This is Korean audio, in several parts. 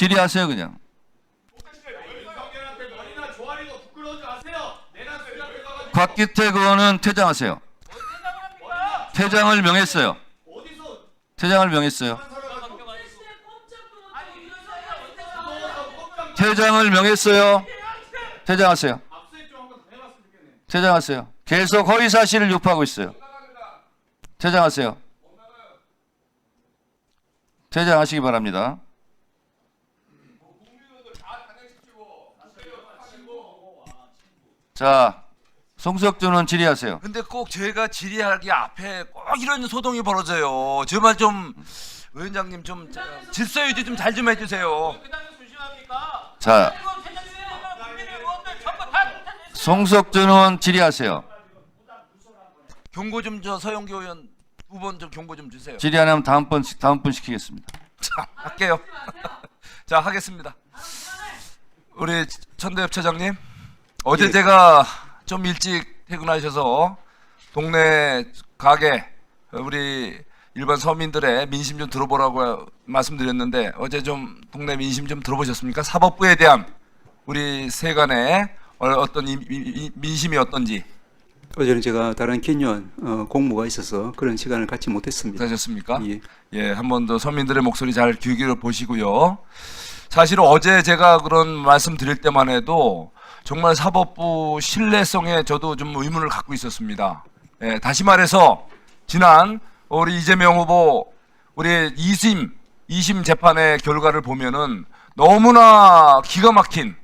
질의하세요 그냥. 곽기태 의원은 퇴장하세요. 퇴장을 명했어요. 퇴장을 명했어요. 퇴장을 명했어요. 퇴장하세요. 퇴장하세요. 계속 허위 사실을 유포하고 있어요. 퇴장하세요. 퇴장하시기 바랍니다. 자, 송석준 의원 질의하세요. 근데 꼭 저희가 질의하기 앞에 꼭 이런 소동이 벌어져요. 정말 좀 위원장님 좀 질서 유지 좀 잘 좀 해주세요. 자, 송석준 의원 질의하세요. 경고 좀 저 서영교 의원 2번 좀 경고 좀 주세요. 질의 안 하면 다음 분 시키겠습니다. 자, 할게요. 자, 하겠습니다. 우리 천대엽 차장님, 어제 제가 좀 일찍 퇴근하셔서 동네 가게 우리 일반 서민들의 민심 좀 들어보라고 말씀드렸는데 어제 좀 동네 민심 좀 들어보셨습니까? 사법부에 대한 우리 세간의 어떤 민심이 어떤지. 어제는 제가 다른 긴요한 공무가 있어서 그런 시간을 갖지 못했습니다. 하셨습니까? 예. 예, 한 번 더 서민들의 목소리 잘 귀 기울여 보시고요. 사실 어제 제가 그런 말씀 드릴 때만 해도 정말 사법부 신뢰성에 저도 좀 의문을 갖고 있었습니다. 예, 다시 말해서 지난 우리 이재명 후보 우리 2심 재판의 결과를 보면은 너무나 기가 막힌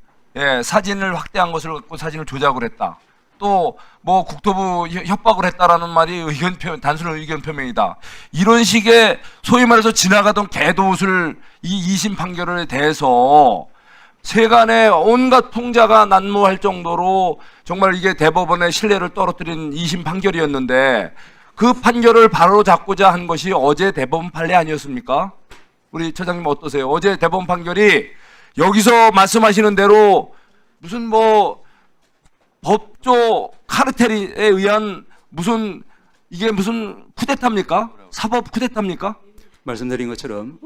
사진을 확대한 것을 갖고 사진을 조작을 했다. 또 뭐 국토부 협박을 했다라는 말이 단순한 의견 표명이다. 이런 식의 소위 말해서 지나가던 개도옷을 이 2심 판결에 대해서 세간의 온갖 풍자가 난무할 정도로 정말 이게 대법원의 신뢰를 떨어뜨린 2심 판결이었는데 그 판결을 바로잡고자 한 것이 어제 대법원 판례 아니었습니까? 우리 처장님 어떠세요? 어제 대법원 판결이 여기서 말씀하시는 대로 무슨 뭐 법조 카르텔에 의한 무슨 이게 무슨 쿠데타입니까? 사법 쿠데타입니까? 말씀드린 것처럼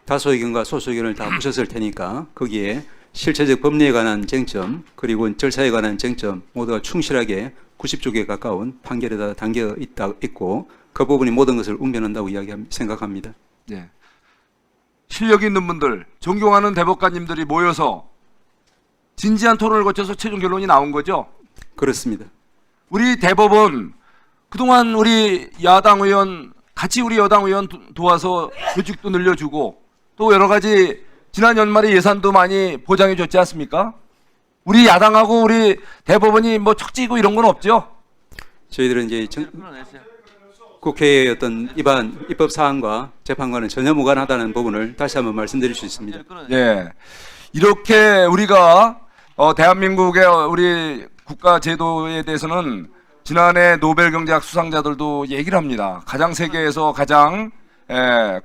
다수 의견과 소수 의견을 다 보셨을 테니까 거기에 실체적 법리에 관한 쟁점 그리고 절차에 관한 쟁점 모두가 충실하게 90쪽에 가까운 판결에다 담겨 있고 그 부분이 모든 것을 웅변한다고 생각합니다. 네. 실력 있는 분들, 존경하는 대법관님들이 모여서 진지한 토론을 거쳐서 최종 결론이 나온 거죠? 그렇습니다. 우리 대법원 그동안 우리 야당 의원 같이 우리 여당 의원 도와서 교직도 늘려주고 또 여러 가지 지난 연말에 예산도 많이 보장해 줬지 않습니까? 우리 야당하고 우리 대법원이 뭐 척지고 이런 건 없죠? 저희들은 이제 국회의 어떤 입법 사항과 재판과는 전혀 무관하다는 부분을 다시 한번 말씀드릴 수 있습니다. 예, 이렇게 우리가 대한민국의 우리 국가 제도에 대해서는 지난해 노벨 경제학 수상자들도 얘기를 합니다. 가장 세계에서 가장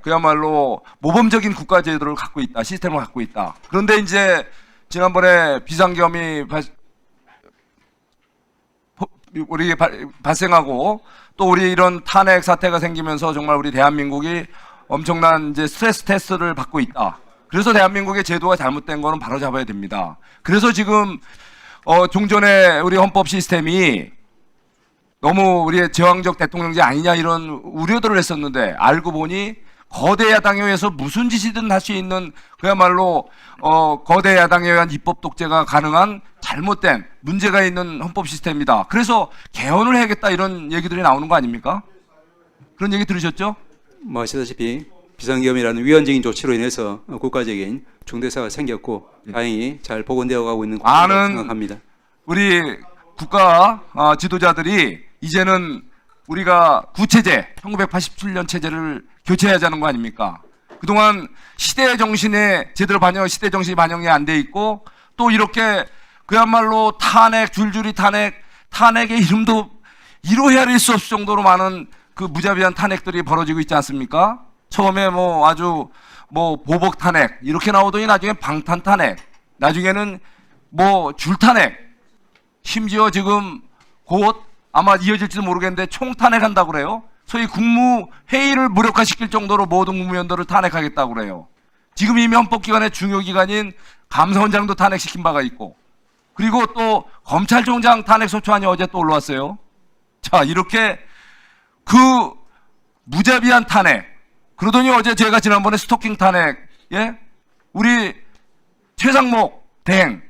그야말로 모범적인 국가 제도를 갖고 있다, 시스템을 갖고 있다. 그런데 이제 지난번에 비상계엄이 우리 발생하고 또 우리 이런 탄핵 사태가 생기면서 정말 우리 대한민국이 엄청난 이제 스트레스 테스트를 받고 있다. 그래서 대한민국의 제도가 잘못된 거는 바로 잡아야 됩니다. 그래서 지금 종전의 우리 헌법 시스템이 너무 우리의 제왕적 대통령제 아니냐 이런 우려들을 했었는데 알고 보니 거대 야당에 의해서 무슨 짓이든 할 수 있는 그야말로 거대 야당에 의한 입법 독재가 가능한 잘못된 문제가 있는 헌법 시스템이다. 그래서 개헌을 해야겠다 이런 얘기들이 나오는 거 아닙니까? 그런 얘기 들으셨죠? 뭐 아시다시피 비상계엄이라는 위헌적인 조치로 인해서 국가적인 중대사가 생겼고 다행히 잘 복원되어 가고 있는 것으로 생각합니다. 우리 국가 지도자들이 이제는 우리가 구체제 1987년 체제를 교체해야 하자는 거 아닙니까? 그동안 시대 정신에 제대로 시대 정신이 반영이 안 돼 있고 또 이렇게 그야말로 탄핵 줄줄이 탄핵의 이름도 이루 헤아릴 수 없을 정도로 많은 그 무자비한 탄핵들이 벌어지고 있지 않습니까? 처음에 뭐 아주 뭐 보복 탄핵 이렇게 나오더니 나중에 방탄 탄핵, 나중에는 뭐 줄탄핵, 심지어 지금 곧 아마 이어질지도 모르겠는데 총탄핵한다고 그래요. 소위 국무회의를 무력화시킬 정도로 모든 국무위원들을 탄핵하겠다고 그래요. 지금 이미 헌법기관의 중요기관인 감사원장도 탄핵시킨 바가 있고, 그리고 또 검찰총장 탄핵 소추안이 어제 또 올라왔어요. 자, 이렇게 그 무자비한 탄핵, 그러더니 어제 제가 지난번에 스토킹 탄핵, 예? 우리 최상목 대행,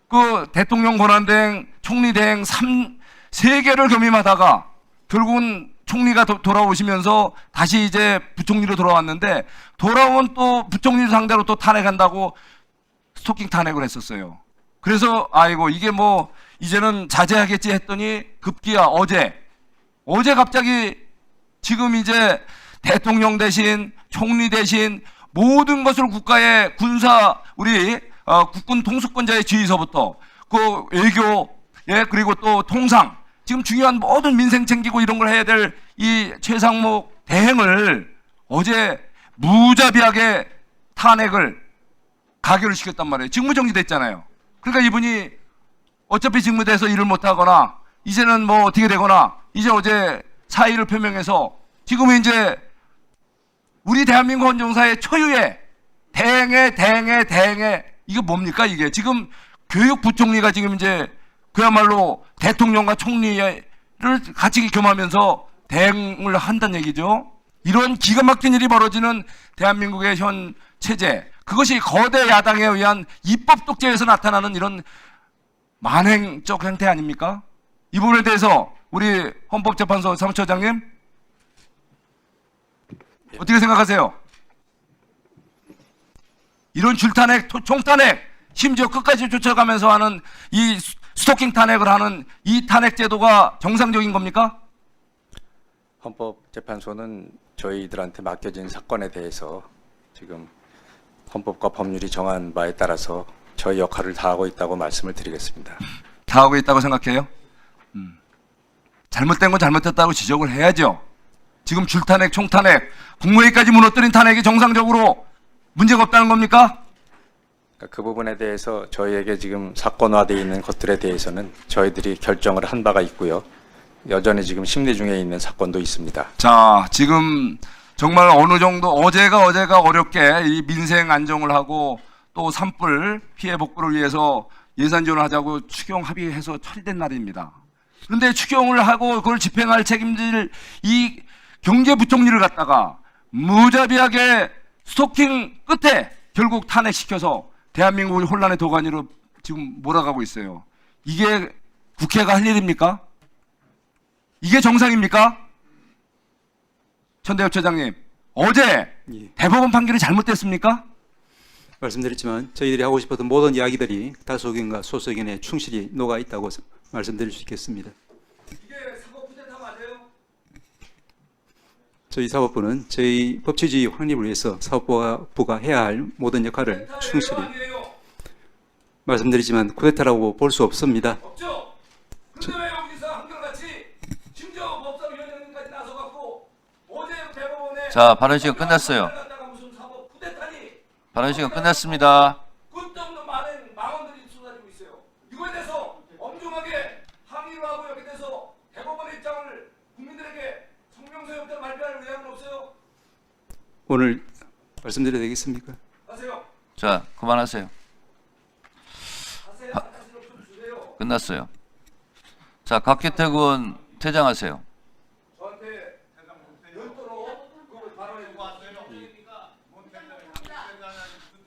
그 대통령 권한대행, 총리 대행 3개를 겸임하다가 결국은 총리가 돌아오시면서 다시 이제 부총리로 돌아왔는데, 돌아온 또 부총리 상대로 또 탄핵한다고 스토킹 탄핵을 했었어요. 그래서 아이고 이게 뭐 이제는 자제하겠지 했더니 급기야 어제 갑자기 지금 이제 대통령 대신 총리 대신 모든 것을 국가의 군사 우리 국군 통수권자의 지휘서부터 그 외교, 예, 그리고 또 통상, 지금 중요한 모든 민생 챙기고 이런 걸 해야 될 이 최상목 대행을 어제 무자비하게 탄핵을 가결을 시켰단 말이에요. 직무정지됐잖아요. 그러니까 이분이 어차피 직무대에서 일을 못하거나 이제는 뭐 어떻게 되거나 이제 어제 사의를 표명해서 지금은 이제 우리 대한민국 헌정사의 초유의 대행의 이게 뭡니까 이게. 지금 교육부총리가 지금 이제 그야말로 대통령과 총리를 같이 겸하면서 대행을 한다는 얘기죠. 이런 기가 막힌 일이 벌어지는 대한민국의 현 체제, 그것이 거대 야당에 의한 입법 독재에서 나타나는 이런 만행적 행태 아닙니까? 이 부분에 대해서 우리 헌법재판소 사무처장님 어떻게 생각하세요? 이런 줄탄핵, 총탄핵, 심지어 끝까지 쫓아가면서 하는 이 스토킹 탄핵을 하는 이 탄핵 제도가 정상적인 겁니까? 헌법재판소는 저희들한테 맡겨진 사건에 대해서 지금 헌법과 법률이 정한 바에 따라서 저희 역할을 다하고 있다고 말씀을 드리겠습니다. 다하고 있다고 생각해요? 잘못된 건 잘못했다고 지적을 해야죠. 지금 줄탄핵, 총탄핵, 국무회의까지 무너뜨린 탄핵이 정상적으로 문제가 없다는 겁니까? 그러니까 그 부분에 대해서 저희에게 지금 사건화되어 있는 것들에 대해서는 저희들이 결정을 한 바가 있고요. 여전히 지금 심리 중에 있는 사건도 있습니다. 자, 지금 정말 어느 정도 어제가 어렵게 이 민생 안정을 하고 또 산불 피해 복구를 위해서 예산 지원을 하자고 추경 합의해서 처리된 날입니다. 그런데 추경을 하고 그걸 집행할 책임질 이 경제부총리를 갖다가 무자비하게 스토킹 끝에 결국 탄핵시켜서 대한민국을 혼란의 도가니로 지금 몰아가고 있어요. 이게 국회가 할 일입니까? 이게 정상입니까? 천대엽 처장님, 어제 예. 대법원 판결이 잘못됐습니까? 말씀드렸지만 저희들이 하고 싶었던 모든 이야기들이 다수 의견과 소수 의견에 충실히 녹아 있다고 말씀드릴 수 있겠습니다. 이게 사법 쿠데타 맞아요? 저희 사법부는 저희 법치주의 확립을 위해서 사법부가 해야 할 모든 역할을 충실히 말씀드리지만 쿠데타라고 볼 수 없습니다. 없죠. 그런데 왜 여기서 한결같이 심지어 법사위원장님까지 나서갖고 어제 대법원에 자, 발언 시간 끝났어요. 무슨 사법 쿠데타니 발언 시간 끝났습니다. 끝없는 많은 망언들이 쏟아지고 있어요. 이거에 대해서 엄중하게 항의를 하고 여기 대해서 대법원의 입장을 국민들에게 성명서부터 발표할 의향은 없어요? 오늘 말씀드려도 되겠습니까? 하세요. 자, 그만하세요. 하세요. 좀 주세요. 끝났어요. 자, 각기택은 퇴장하세요. 저한테 별도로 그 발언해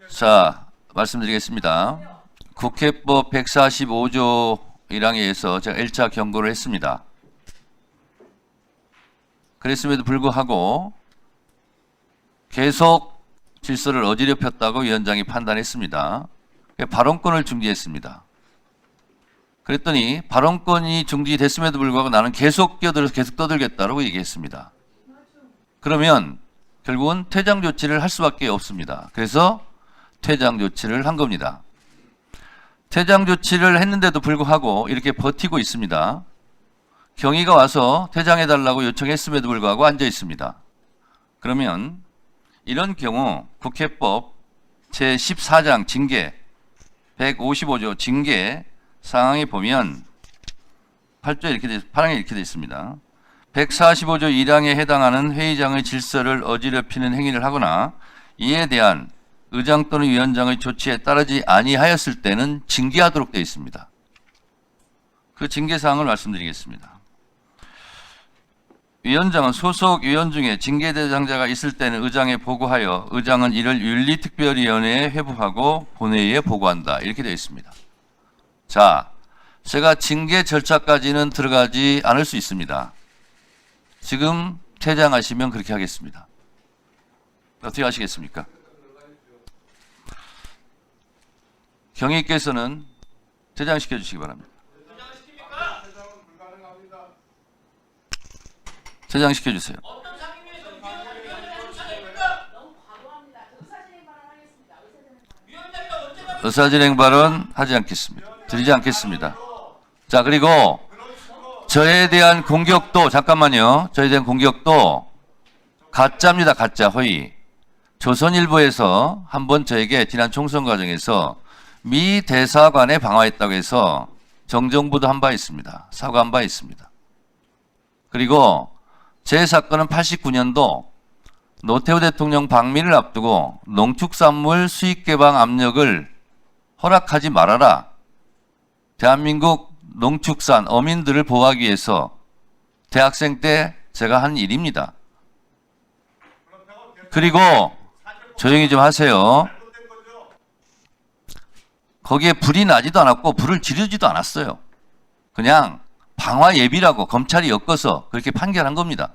자, 말씀드리겠습니다. 국회법 145조 1항에 의해서 제가 1차 경고를 했습니다. 그랬음에도 불구하고 계속 질서를 어지럽혔다고 위원장이 판단했습니다. 발언권을 중지했습니다. 그랬더니 발언권이 중지됐음에도 불구하고 나는 계속 끼어들어서 계속 떠들겠다고 얘기했습니다. 그러면 결국은 퇴장 조치를 할 수밖에 없습니다. 그래서 퇴장 조치를 한 겁니다. 퇴장 조치를 했는데도 불구하고 이렇게 버티고 있습니다. 경위가 와서 퇴장해달라고 요청했음에도 불구하고 앉아 있습니다. 그러면 이런 경우 국회법 제14장 징계 155조 징계 상황에 보면 8조에 이렇게 되어 있습니다. 145조 1항에 해당하는 회의장의 질서를 어지럽히는 행위를 하거나 이에 대한 의장 또는 위원장의 조치에 따르지 아니하였을 때는 징계하도록 되어 있습니다. 그 징계 사항을 말씀드리겠습니다. 위원장은 소속 위원 중에 징계 대상자가 있을 때는 의장에 보고하여 의장은 이를 윤리특별위원회에 회부하고 본회의에 보고한다. 이렇게 되어 있습니다. 자, 제가 징계 절차까지는 들어가지 않을 수 있습니다. 지금 퇴장하시면 그렇게 하겠습니다. 어떻게 하시겠습니까? 경위께서는 퇴장시켜 주시기 바랍니다. 퇴장시켜 주세요. 의사진행 발언 하지 않겠습니다. 드리지 않겠습니다. 자, 그리고 저에 대한 공격도 잠깐만요. 저에 대한 공격도 가짜입니다. 가짜 허위. 조선일보에서 한번 저에게 지난 총선 과정에서 미 대사관에 방화했다고 해서 정정보도 한 바 있습니다. 사과한 바 있습니다. 그리고 제 사건은 89년도 노태우 대통령 방미를 앞두고 농축산물 수입 개방 압력을 허락하지 말아라. 대한민국 농축산 어민들을 보호하기 위해서 대학생 때 제가 한 일입니다. 그리고 조용히 좀 하세요. 거기에 불이 나지도 않았고 불을 지르지도 않았어요. 그냥 방화 예비라고 검찰이 엮어서 그렇게 판결한 겁니다.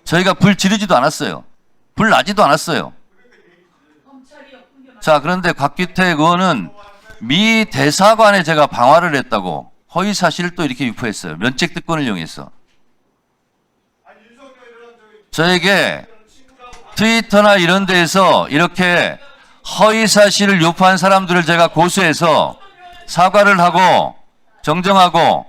저희가 불 지르지도 않았어요. 불 나지도 않았어요. 자, 그런데 곽규태 의원은 미 대사관에 제가 방화를 했다고 허위 사실을 또 이렇게 유포했어요. 면책 특권을 이용해서. 저에게 트위터나 이런 데에서 이렇게 허위 사실을 유포한 사람들을 제가 고소해서 사과를 하고 정정하고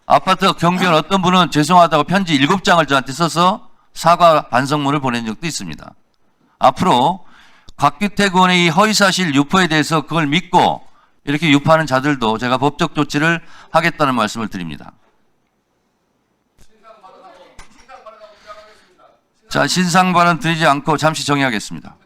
아파트 경비원 어떤 분은 죄송하다고 편지 7장을 저한테 써서 사과 반성문을 보낸 적도 있습니다. 앞으로 곽규택 의원의 이 허위사실 유포에 대해서 그걸 믿고 이렇게 유포하는 자들도 제가 법적 조치를 하겠다는 말씀을 드립니다. 자, 신상 발언 드리지 않고 잠시 정의하겠습니다.